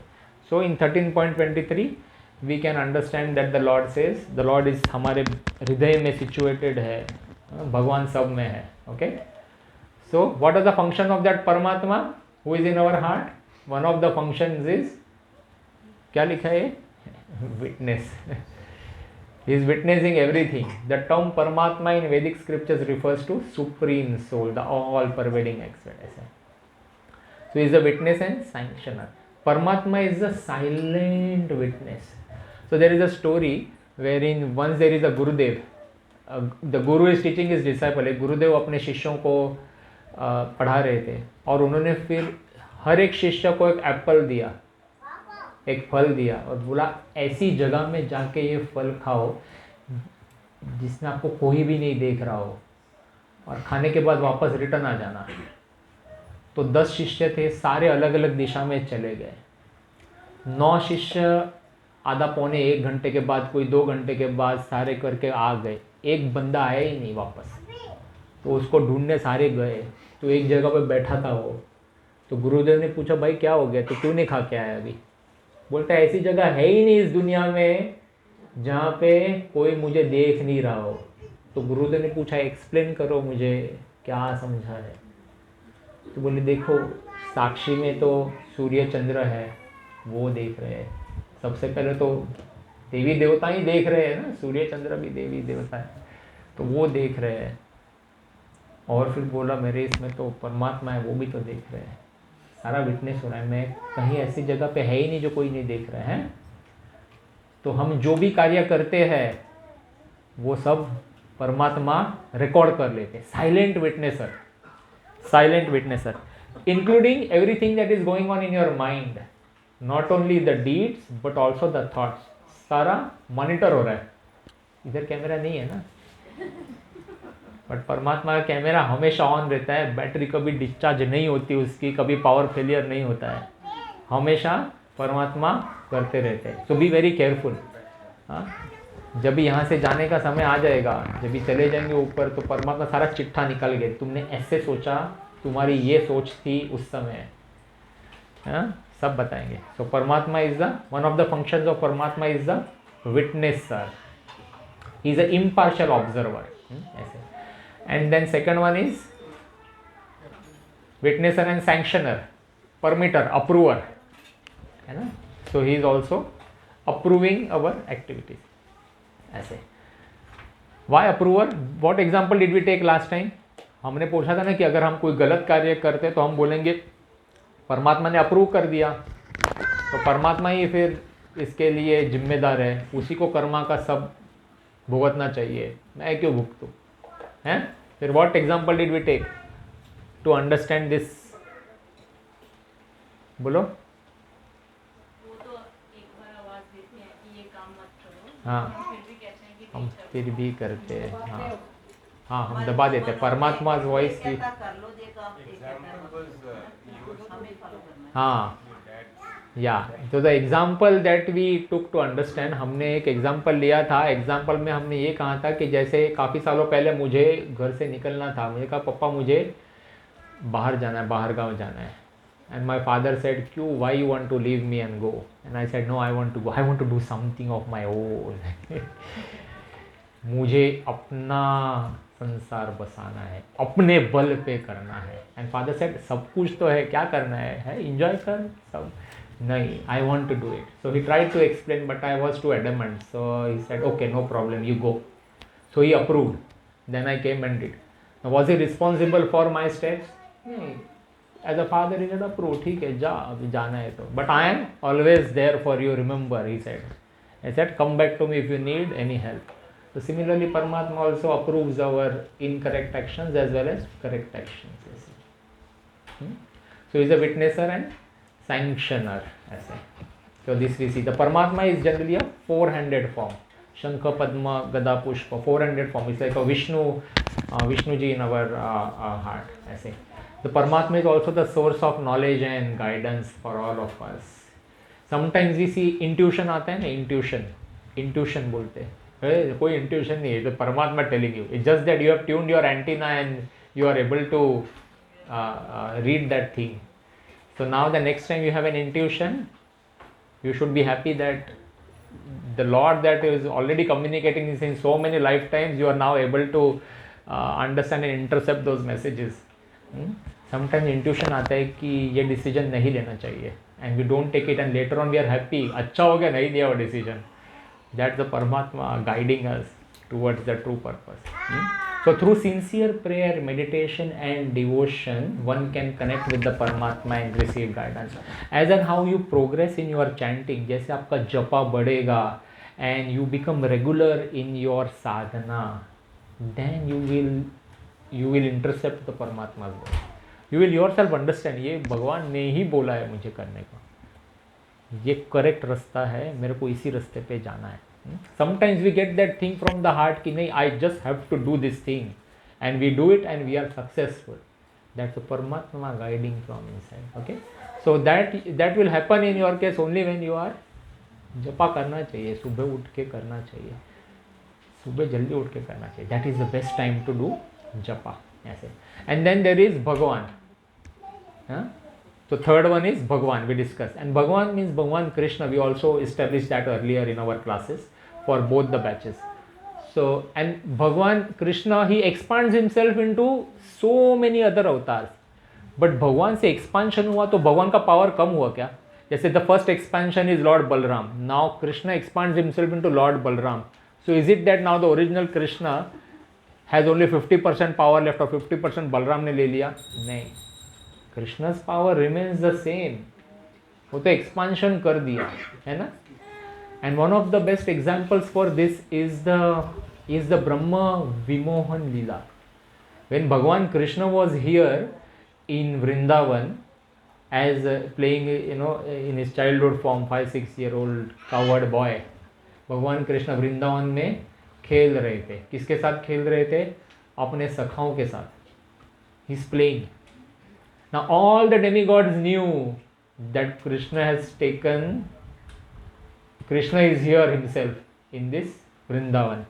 So in 13.23 we can understand that the Lord says, the Lord is हमारे हृदय में situated है, भगवान सब में है. Okay. So what are the function of that Paramatma who is in our heart? One of the functions is, क्या लिखा है? Witness. He is witnessing everything. The term Paramatma in Vedic scriptures refers to supreme soul, the all-pervading expert. So he is a witness and sanctioner. Paramatma is a silent witness. So there is a story wherein once there is a Gurudev. The Guru is teaching his disciple. एक गुरुदेव अपने शिष्यों को पढ़ा रहे थे और उन्होंने फिर हर एक शिष्य को एक एप्पल दिया, एक फल दिया और बोला ऐसी जगह में जाके ये फल खाओ जिसमें आपको कोई भी नहीं देख रहा हो और खाने के बाद वापस रिटर्न आ जाना. तो 10 शिष्य थे, सारे अलग अलग दिशा में चले गए. 9 शिष्य आधा पौने 1 घंटे के बाद, कोई 2 घंटे के बाद सारे करके आ गए. एक बंदा आया ही नहीं वापस. तो उसको ढूंढने सारे गए. तो एक जगह पे बैठा था वो. तो गुरुदेव ने पूछा भाई क्या हो गया, तो क्यों नहीं खा के आया अभी? बोलता है ऐसी जगह है ही नहीं इस दुनिया में जहाँ पे कोई मुझे देख नहीं रहा हो. तो गुरुदेव ने पूछा एक्सप्लेन करो मुझे, क्या समझा है? तो बोले देखो साक्षी में तो सूर्य चंद्र है, वो देख रहे हैं. सबसे पहले तो देवी देवता ही देख रहे हैं ना, सूर्य चंद्र भी देवी देवता है, तो वो देख रहे हैं. और फिर बोला मेरे इसमें तो परमात्मा है, वो भी तो देख रहे हैं. सारा विटनेस हो रहा है. मैं कहीं ऐसी जगह पे है ही नहीं जो कोई नहीं देख रहे हैं. तो हम जो भी कार्य करते हैं वो सब परमात्मा रिकॉर्ड कर लेते हैं. Silent witnesser including everything that is going on in your mind, not only the deeds but also the thoughts. सारा मॉनिटर हो रहा है. इधर कैमरा नहीं है ना, बट परमात्मा का कैमरा हमेशा ऑन रहता है. बैटरी कभी डिस्चार्ज नहीं होती उसकी, कभी पावर फेलियर नहीं होता है. हमेशा परमात्मा करते रहते हैं. सो बी वेरी केयरफुल. हाँ, जब भी यहाँ से जाने का समय आ जाएगा, जब भी चले जाएंगे ऊपर, तो परमात्मा सारा चिट्ठा निकल गए. तुमने ऐसे सोचा, तुम्हारी ये सोच थी उस समय. हाँ, सब बताएंगे. सो परमात्मा is the one of the functions of परमात्मा is the witnesser. He is a impartial observer. ऐसे. And then second one is witnesser and sanctioner, permitter, approver, है ना. So he is also approving our activities. ऐसे. Why approver? What example did we take last time? हमने पूछा था ना कि अगर हम कोई गलत कार्य करते तो हम बोलेंगे परमात्मा ने अप्रूव कर दिया, तो परमात्मा ही फिर इसके लिए जिम्मेदार है, उसी को कर्मा का सब भुगतना चाहिए, मैं क्यों भुगतूँ हैं. फिर what example did we take to understand this? बोलो. वो तो एक बार आवाज देते हैं कि ये काम मत करो, हाँ, हम फिर भी कहते हैं कि हम नहीं करो. फिर भी करते हैं. हाँ हाँ, हम दबा देते हैं. परमात्मा वॉइस की. कहता कर लो, देखो एक कहता है मत करो. हमें फॉलो करना है. हाँ या तो the example that we took to understand, हमने एक एग्जाम्पल लिया था. एग्जाम्पल में हमने ये कहा था कि जैसे काफ़ी सालों पहले मुझे घर से निकलना था. मुझे कहा पापा मुझे बाहर जाना है, बाहर गाँव जाना है. एंड माई फादर सेड क्यों, why you want to leave me and go? And I said no, I want to go, I want to do something of my own. मुझे अपना संसार बसाना है, अपने बल पे करना है. एंड फादर सेड सब कुछ तो है, क्या करना है एंजॉय कर सब. नहीं, I want to do it. So he tried to explain, but I was too adamant. So he said, okay, no problem, you go. So he approved. Then I came and did. Now, was he responsible for my steps? नहीं. As a father, he said, approve. ठीक है, जा, अभी जाना है तो. But I am always there for you, remember, he said. I said, come back to me if you need any help. So similarly, Paramatma also approves our incorrect actions as well as correct actions. So he is a witnesser and sanctioner. ऐसे. So this we see. The Paramatma is generally a four-handed form. Shankha, Padma, Gada, Pushpa. Four-handed form. It's like a Vishnu ji in our heart. ऐसे. The Paramatma is also the source of knowledge and guidance for all of us. Sometimes we see intuition आता है ना, intuition बोलते हैं. कोई intuition नहीं है, तो Paramatma telling you. It's just that you have tuned your antenna and you are able to read that thing. So now the next time you have an intuition, you should be happy that the Lord that is already communicating this in so many lifetimes, you are now able to understand and intercept those messages. Sometimes intuition आता है कि ये decision नहीं लेना चाहिए, and we don't take it, and later on we are happy, अच्छा हो गया नहीं लिया वो decision. That's the Paramatma guiding us towards the true purpose. So through sincere prayer, meditation and devotion, one can connect with the Paramatma and receive guidance. As and how you progress in your chanting, जैसे आपका जपा बढ़ेगा and you become regular in your sadhana, then you will intercept the Paramatma's word. You will yourself understand, ये भगवान ने ही बोला है मुझे करने को, ये करेक्ट रास्ता है, मेरे को इसी रास्ते पे जाना है. Sometimes we get that thing from the heart कि नहीं, I just have to do this thing, and we do it and we are successful. That's the Paramatma guiding from inside. Okay, so that will happen in your case only when you are जपा करना चाहिए, सुबह उठ के करना चाहिए, सुबह जल्दी उठ के करना चाहिए. That is the best time to do जपा ऐसे. And then there is Bhagwan. So third one is Bhagwan, we discussed, and Bhagwan means Bhagwan Krishna. We also established that earlier in our classes for both the batches. So, and Bhagwan Krishna, he expands himself into so many other avatars. But भगवान से expansion हुआ तो भगवान का power कम हुआ क्या? जैसे the first expansion is Lord Balram. Now Krishna expands himself into Lord Balram. So is it that now the original Krishna has only 50% power left और 50% बलराम ने ले लिया? नहीं. Krishna's power remains the same. वो तो expansion कर दिया है ना. And one of the best examples for this is the Brahma Vimohan Leela. When Bhagwan Krishna was here in Vrindavan as playing, in his childhood form, 5-6 year old cowherd boy, भगवान कृष्ण वृंदावन में खेल रहे थे. किसके साथ खेल रहे थे? अपने सखाओं के साथ. He is playing. Now all the demigods knew that Krishna is here himself in this Vrindavan.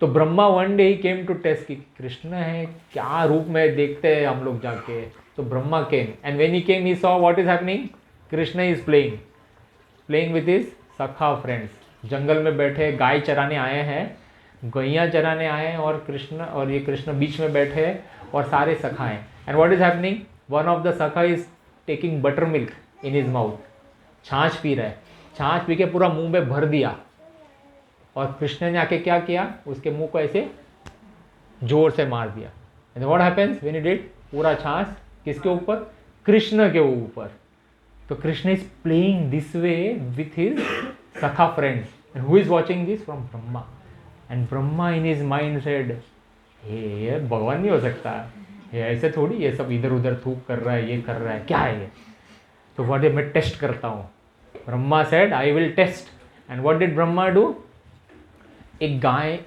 तो Brahma one day he came to test कि कृष्ण है क्या रूप में देखते हैं हम लोग जाके. तो Brahma came, and when he came he saw what is happening. Krishna is playing with his sakha friends. जंगल में बैठे गाय चराने आए हैं, गैया चराने आए हैं, और ये कृष्ण बीच में बैठे हैं और सारे सखा हैं. And what is happening? One of the sakha is taking buttermilk in his mouth. छाछ पी रहा है. छाछ पी के पूरा मुंह में भर दिया, और कृष्ण ने आके क्या किया, उसके मुंह को ऐसे जोर से मार दिया. And what happens when he did? पूरा छाछ किसके ऊपर? कृष्ण के ऊपर. तो Krishna is playing this way with his sakha friends. And who is watching this? From Brahma. And Brahma in his mind said, ये भगवान नहीं हो सकता, ये ऐसे थोड़ी, ये सब इधर उधर थूक कर रहा है, ये कर रहा है, क्या है ये? तो what did मैं टेस्ट करता हूँ. Brahma said, I will test. And what did Brahma do? एक गाय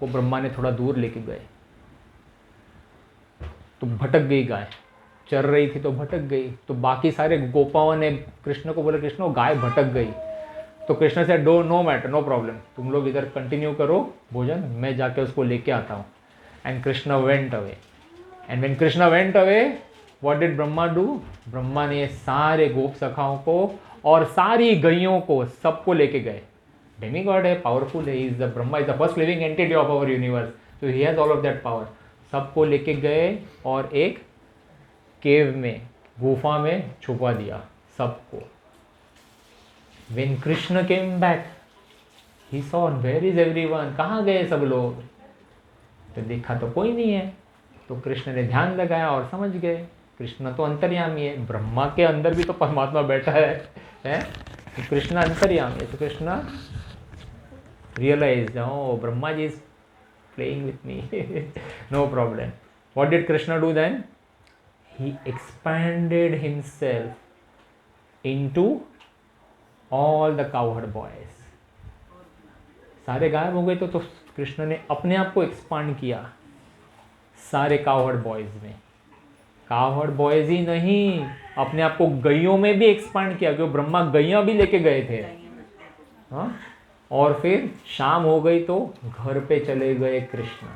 को ब्रह्मा ने थोड़ा दूर लेके गए, तो भटक गई गाय. चर रही थी तो भटक गई. तो बाकी सारे गोपाओं ने कृष्ण को बोला, कृष्ण गाय भटक गई. तो कृष्ण से नो मैटर, नो प्रॉब्लम, तुम लोग इधर कंटिन्यू करो भोजन, मैं जाके उसको लेके आता हूँ. And Krishna went away. And when Krishna went away, what did Brahma do? Brahma ने सारे गोप सखाओं को और सारी गैयों को सबको लेके गए. डेमीगॉड है, पावरफुल है. Is the Brahma is the first living entity of our universe, तो he has all of that power. सबको लेके गए और एक केव में, गुफा में छुपा दिया सबको. When Krishna came back, he saw where is everyone, कहाँ गए सब लोग? तो देखा तो कोई नहीं है. तो कृष्ण ने ध्यान लगाया और समझ गए कृष्ण तो अंतर्यामी है. ब्रह्मा के अंदर भी तो परमात्मा बैठा है? तो कृष्ण अंतर्यामी है. तो Krishna realized, oh, Brahma ji is playing with me. No problem. What did Krishna do then? He expanded himself into all the cowherd boys. सारे गायब हो गए तो कृष्ण ने अपने आप को एक्सपांड किया सारे कावहर्ड बॉयज में. कावहर्ड बॉयज ही नहीं, अपने आप को गैयों में भी एक्सपांड किया, क्योंकि ब्रह्मा गैया भी लेके गए थे. हाँ, और फिर शाम हो गई तो घर पे चले गए कृष्ण,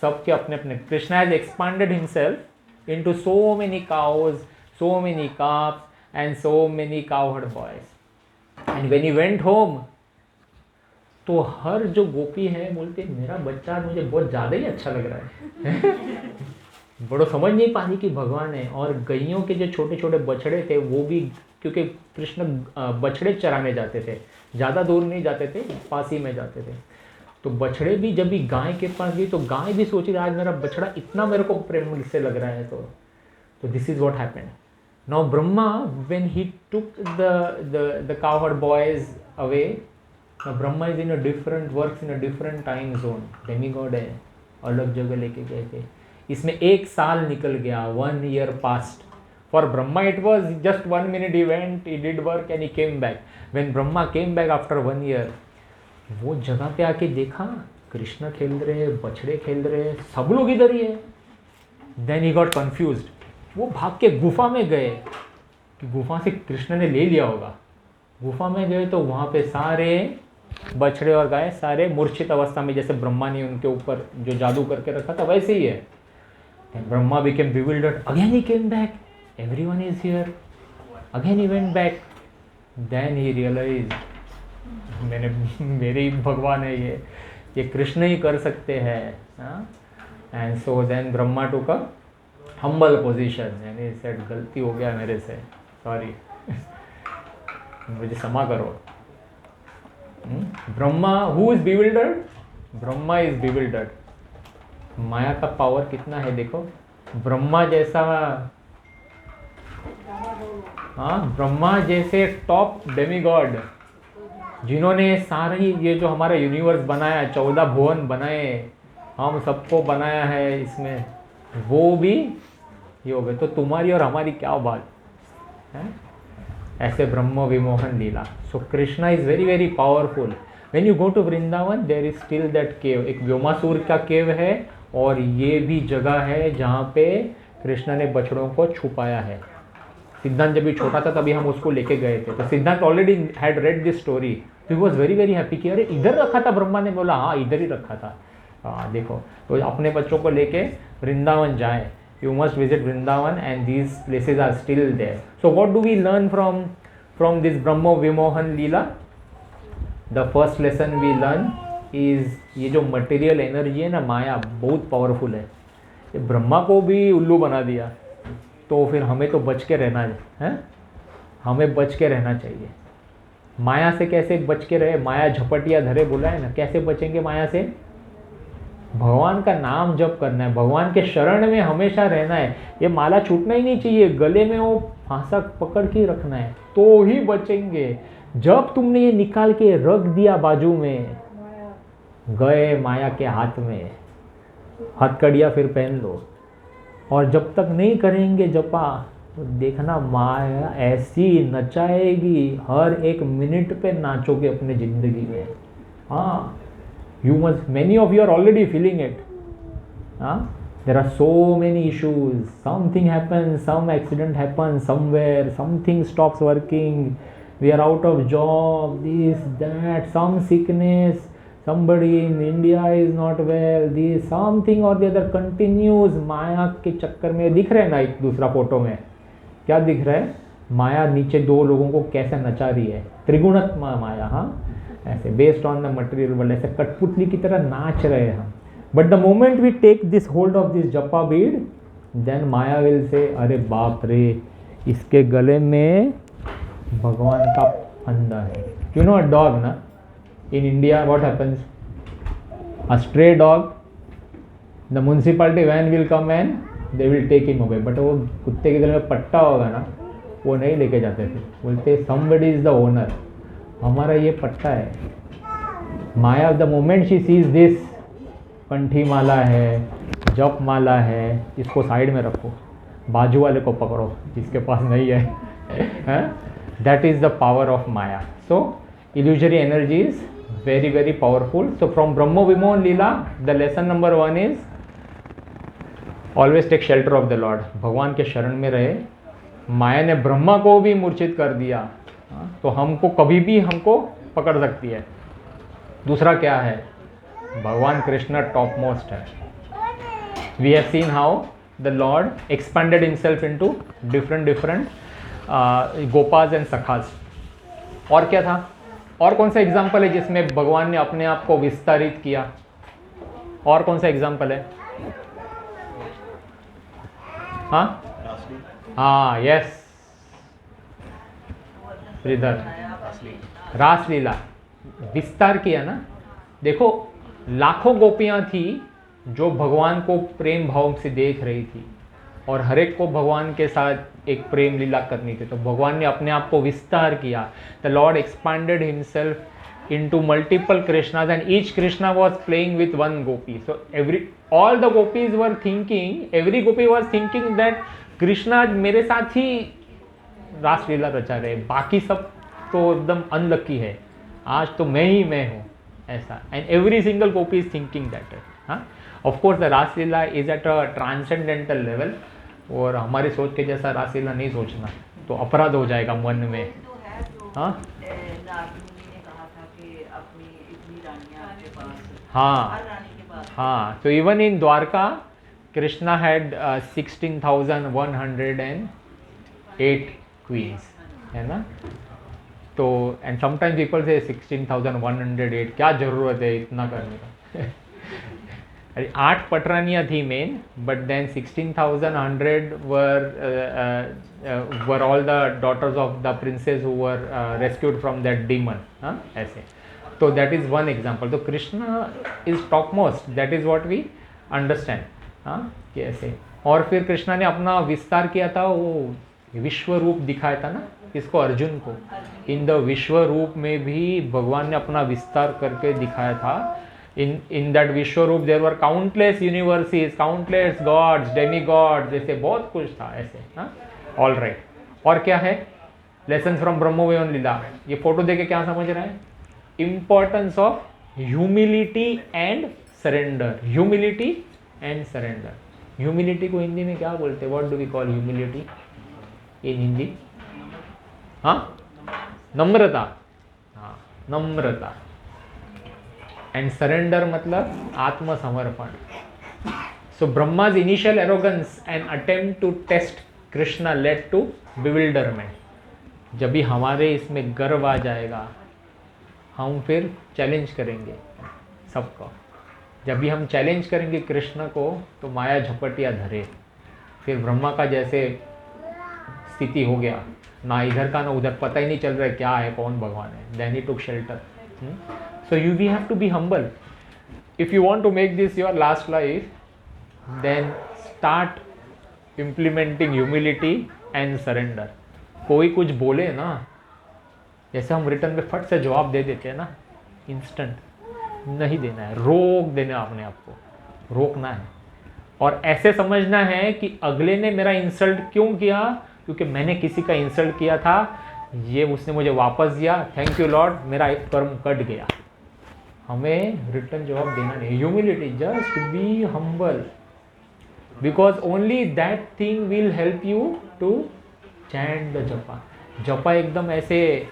सबके अपने अपने. Krishna has expanded himself into so many cows, so many calves, and so many cowherd boys. And when he went home, तो हर जो गोपी है बोलते मेरा बच्चा मुझे बहुत ज़्यादा ही अच्छा लग रहा है बड़ो समझ नहीं पा रही कि भगवान है। और गैयों के जो छोटे छोटे बछड़े थे वो भी, क्योंकि कृष्ण बछड़े चराने जाते थे, ज़्यादा दूर नहीं जाते थे, पास ही में जाते थे। तो बछड़े भी जब भी गाय के पास गई तो गाय भी सोची आज मेरा बछड़ा इतना मेरे को प्रेम से लग रहा है। तो this is what happened. Now Brahma when he took the cowherd boys away, now Brahma is in a different works in a different time zone. Demigod है, अलग जगह लेके गए थे। इसमें 1 साल निकल गया, 1 year passed. For Brahma it was just 1 minute he went, he did work and he came back. When Brahma came back after 1 year, वो जगह पे आके देखा कृष्ण खेल रहे, बछड़े खेल रहे, सब लोग इधर ही है। Then he got confused. वो भाग के गुफा में गए कि गुफा से कृष्ण ने ले लिया होगा। गुफा में गए तो वहाँ पे सारे बछड़े और गाय सारे मूर्छित अवस्था में, जैसे ब्रह्मा ने उनके ऊपर जो जादू करके रखा था वैसे ही है। Then Brahma became bewildered. Again he came back. Everyone is here. Again he went back. Then he realized, मेरे ही भगवान है ये कृष्ण ही कर सकते हैं। And so then Brahma took a humble position and he said, गलती हो गया मेरे से, sorry, मुझे क्षमा करो। Brahma, who is bewildered? Brahma is bewildered. माया का पावर कितना है देखो। ब्रह्मा जैसा, हाँ, ब्रह्मा जैसे टॉप डेमीगॉड जिन्होंने सारी ये जो हमारा यूनिवर्स बनाया, 14 भुवन बनाए, हम सबको बनाया है इसमें, वो भी ये हो गए। तो तुम्हारी और हमारी क्या बात है। ऐसे ब्रह्म विमोहन लीला। So Krishna is very very powerful. When you go to Vrindavan there is still that cave. एक व्योमासुर का केव है और ये भी जगह है जहाँ पे कृष्ण ने बछड़ों को छुपाया है। सिद्धांत जब भी छोटा था तभी हम उसको लेके गए थे, तो Siddhant already had read this story, तो he was very very happy कि अरे इधर रखा था। ब्रह्मा ने बोला हाँ इधर ही रखा था। हाँ देखो, तो अपने बच्चों को लेके वृंदावन जाए, you must visit Vrindavan and these places are still there. So what do we learn from this ब्रह्म विमोहन लीला? The first lesson we learn is, ये जो मटेरियल एनर्जी है ना, माया, बहुत पावरफुल है। ये ब्रह्मा को भी उल्लू बना दिया, तो फिर हमें तो बच के रहना है, हमें बच के रहना चाहिए। माया से कैसे बच के रहे? माया झपटिया धरे बोला है ना, कैसे बचेंगे माया से? भगवान का नाम जप करना है, भगवान के शरण में हमेशा रहना है। ये माला छूटना ही नहीं चाहिए, गले में वो फांसा पकड़ के रखना है, तो ही बचेंगे। जब तुमने ये निकाल के रख दिया बाजू में, गए माया के हाथ में, हथकड़ियाँ फिर पहन लो। और जब तक नहीं करेंगे जपा, तो देखना माया ऐसी नचाएगी, हर एक मिनट पे नाचोगे अपने ज़िंदगी में। हाँ, you must, many of you are already feeling it. There are so many issues. Something happens, some accident happens somewhere, something stops working, we are out of job, this, that, some sickness, somebody in India is not well, this, something or the other continues। माया के चक्कर में दिख रहा है ना, एक दूसरा photo में क्या दिख रहा है? माया नीचे 2 लोगों को कैसे नचा रही है, त्रिगुणात्मा माया। हाँ, ऐसे based on the material world, ऐसे कठपुतली की तरह नाच रहे हैं हम। But the moment we take this hold of this japa bead, then Maya will say, अरे बाप रे, इसके गले में भगवान का फंदा है। यू नो अ डॉग ना, in India what happens? A stray dog, the municipality van will come and they will take him away. But वो कुत्ते के गले में पट्टा होगा ना, वो नहीं लेके जाते थे, बोलते समबडी इज द ओनर, हमारा ये पट्टा है। Maya the moment she sees this, कंठी माला है, जप माला है, इसको साइड में रखो, बाजू वाले को पकड़ो जिसके पास नहीं है। That is the power of Maya. So illusory energy is very very powerful. So from Brahma Vimohan Leela, the lesson number 1 is always take shelter of the Lord. भगवान के शरण में रहे। माया ने ब्रह्मा को भी मूर्छित कर दिया, तो हमको कभी भी हमको पकड़ सकती है। दूसरा क्या है? भगवान कृष्ण टॉप मोस्ट है। We have seen how the Lord expanded himself into different gopas and sakhas. और क्या था? और कौन सा एग्जाम्पल है जिसमें भगवान ने अपने आप को विस्तारित किया? और कौन सा एग्जाम्पल है? हाँ, यस श्रीधर, रासलीला विस्तार किया ना. देखो, लाखों गोपियां थी जो भगवान को प्रेम भाव से देख रही थी और हर एक को भगवान के साथ एक प्रेम लीला करनी थी. तो भगवान ने अपने आप को विस्तार किया. The Lord expanded himself into multiple Krishna's and each Krishna was playing with one Gopi. So all the gopis were thinking, every Gopi was thinking that Krishna मेरे साथ ही रासलीला रचा रहे, बाकी सब तो एकदम अनलकी है, आज तो मैं ही मैं हूँ, ऐसा. And every single gopi is thinking that. हाँ, of course the raslila is at a transcendental level, और हमारी सोच के जैसा रासलीला नहीं सोचना तो अपराध हो जाएगा मन में. हाँ हाँ हाँ. तो even in Dwarka Krishna had 16,108 queens, है ना. तो एंड समटाइम्स पीपल से 16,108, क्या जरूरत है इतना करने का. अरे 8 पटरानियाँ थी main, but then 16,100 were all the daughters of the princes who were rescued from that demon. हाँ, ऐसे. तो दैट इज वन एग्जाम्पल. तो Krishna is topmost, that is what we understand. हाँ, कैसे. और फिर कृष्णा ने अपना विस्तार किया था, वो विश्व रूप दिखाया था ना इसको, अर्जुन को. इन द विश्व रूप में भी भगवान ने अपना विस्तार करके दिखाया था. in that Vishwarupa there were countless universes, countless gods, demigods, जैसे बहुत कुछ था ऐसे. हाँ, ऑल राइट. और क्या है? लेसन फ्रॉम ब्रह्मोवयन लीला. ये फोटो देके क्या समझ रहे हैं? Importance of humility and surrender. Humility and surrender. Humility को हिंदी में क्या बोलते हैं? What do we call humility in Hindi? हाँ, नम्रता. हाँ, नम्रता. एंड सरेंडर मतलब आत्मसमर्पण. So Brahma's initial arrogance and attempt to test Krishna led to bewilderment. जब भी हमारे इसमें गर्व आ जाएगा, हम फिर चैलेंज करेंगे सबको. जब भी हम चैलेंज करेंगे कृष्ण को, तो माया झपटिया धरे. फिर ब्रह्मा का जैसे स्थिति हो गया, ना इधर का ना उधर, पता ही नहीं चल रहा है क्या है, कौन भगवान है. Then he took shelter. So we have to be humble. If you want to make this your last life, then start implementing humility and surrender. कोई कुछ बोले ना, जैसे हम रिटर्न में फट से जवाब दे देते हैं ना, इंस्टेंट नहीं देना है. रोक देना, अपने आप को रोकना है. और ऐसे समझना है कि अगले ने मेरा इंसल्ट क्यों किया, क्योंकि मैंने किसी का इंसल्ट किया था, ये उसने मुझे वापस दिया, थैंक यू लॉर्ड, मेरा एक कर्म कट गया. हमें रिटर्न जवाब देना नहीं. Humility, just be humble, because only that thing will help you to chant the japa. Japa एकदम ऐसे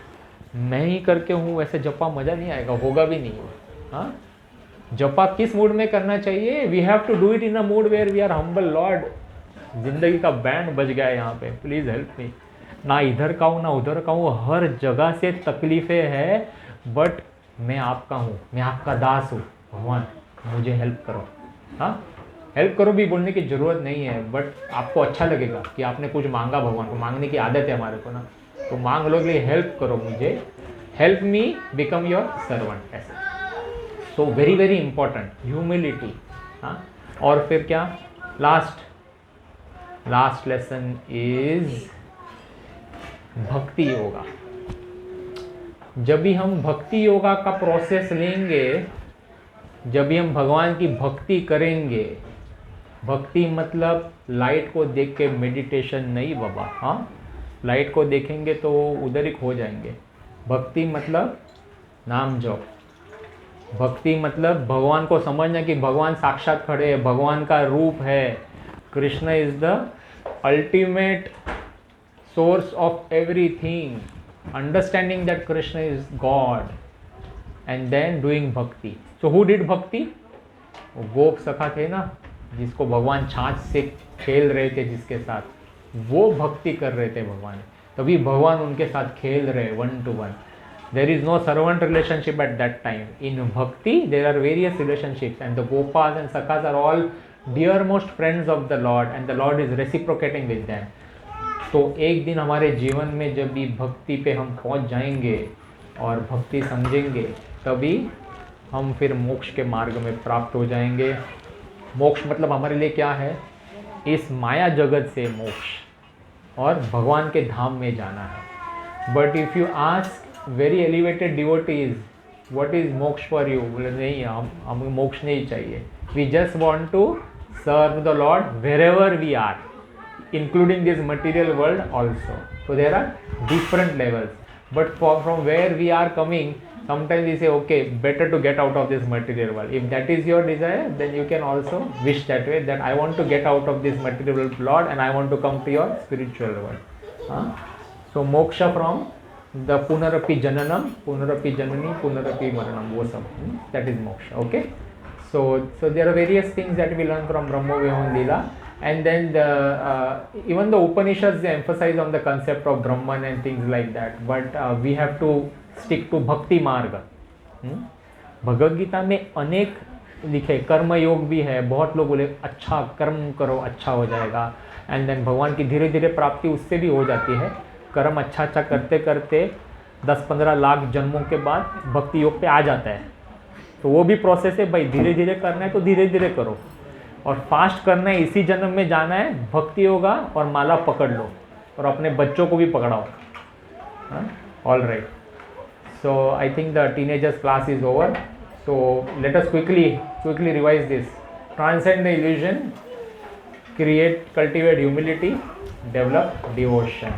मैं ही करके हूँ वैसे जपा मज़ा नहीं आएगा, होगा भी नहीं. हाँ, जपा किस मूड में करना चाहिए? We have to do it in a mood where we are humble. Lord, जिंदगी का बैंड बज गया है यहाँ पे, प्लीज़ हेल्प मी. ना इधर का हूँ ना उधर का हूँ, हर जगह से तकलीफ़ें है, बट मैं आपका हूँ, मैं आपका दास हूँ. भगवान मुझे हेल्प करो. हाँ, हेल्प करो भी बोलने की ज़रूरत नहीं है, बट आपको अच्छा लगेगा कि आपने कुछ मांगा. भगवान को मांगने की आदत है हमारे को ना, तो मांग लो कि हेल्प करो मुझे, help me become your servant. ऐसे. So very very important humility. हाँ, और फिर क्या? लास्ट लेसन इज भक्ति योगा. जब भी हम भक्ति योगा का प्रोसेस लेंगे, जब भी हम भगवान की भक्ति करेंगे, भक्ति मतलब लाइट को देख के मेडिटेशन नहीं बाबा. हाँ, लाइट को देखेंगे तो उधर ही खो जाएंगे. भक्ति मतलब नाम जप. भक्ति मतलब भगवान को समझना कि भगवान साक्षात खड़े हैं, भगवान का रूप है. Krishna is the ultimate source of everything. Understanding that Krishna is God, and then doing bhakti. So who did bhakti? वो गोप सखा थे ना, जिसको भगवान छाछ से खेल रहे थे जिसके साथ, वो भक्ति कर रहे थे भगवान, तभी भगवान उनके साथ खेल रहे 1 to 1. There is no servant relationship at that time. In bhakti, there are various relationships, and the Gopas and Sakhas are all dearmost friends of the Lord, and the Lord is reciprocating with them. तो एक दिन हमारे जीवन में जब भी भक्ति पे हम पहुंच जाएंगे और भक्ति समझेंगे, तभी हम फिर मोक्ष के मार्ग में प्राप्त हो जाएंगे. मोक्ष मतलब हमारे लिए क्या है? इस माया जगत से मोक्ष और भगवान के धाम में जाना है. But if you ask very elevated devotees what is moksha for you, बोले नहीं, हमें मोक्ष नहीं चाहिए. We just want to serve the Lord wherever we are, including this material world also. So there are different levels, but from where we are coming, sometimes we say, okay, better to get out of this material world. If that is your desire, then you can also wish that way, that I want to get out of this material world, Lord, and I want to come to your spiritual world. So moksha from the punarapi jananam, punarapi janani, punarapi maranam, wo sab, that is moksha. Okay, so there are various things that we learn from Brahma Vihon Leela. And then even the Upanishads, they emphasize on the concept of Brahman and things like that, but we have to stick to Bhakti Marga. Bhagavad Gita में अनेक लिखे, कर्म योग भी है. बहुत लोग बोले अच्छा कर्म करो अच्छा हो जाएगा, एंड देन भगवान की धीरे धीरे प्राप्ति उससे भी हो जाती है. कर्म अच्छा करते करते 10-15 लाख जन्मों के बाद भक्ति योग पे आ जाता है. तो वो भी प्रोसेस है भाई, धीरे धीरे करना है तो धीरे धीरे करो, और फास्ट करना है, इसी जन्म में जाना है, भक्ति होगा और माला पकड़ लो और अपने बच्चों को भी पकड़ाओ. All right, so I think the teenagers class is over. So let us quickly revise this. Transcend the illusion, cultivate humility, develop devotion.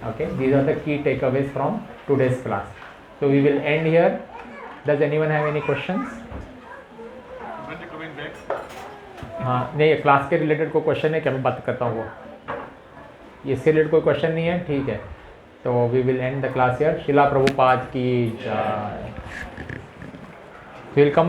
Okay, these are the key takeaways from today's class. So we will end here. Does anyone have any questions? When you coming back? हाँ नहीं, class के related कोई question है क्या? मैं बात करता हूँ वो, इससे रिलेटेड कोई क्वेश्चन नहीं है, ठीक है. तो we will end the class here. Shrila Prabhupada की जय. Will come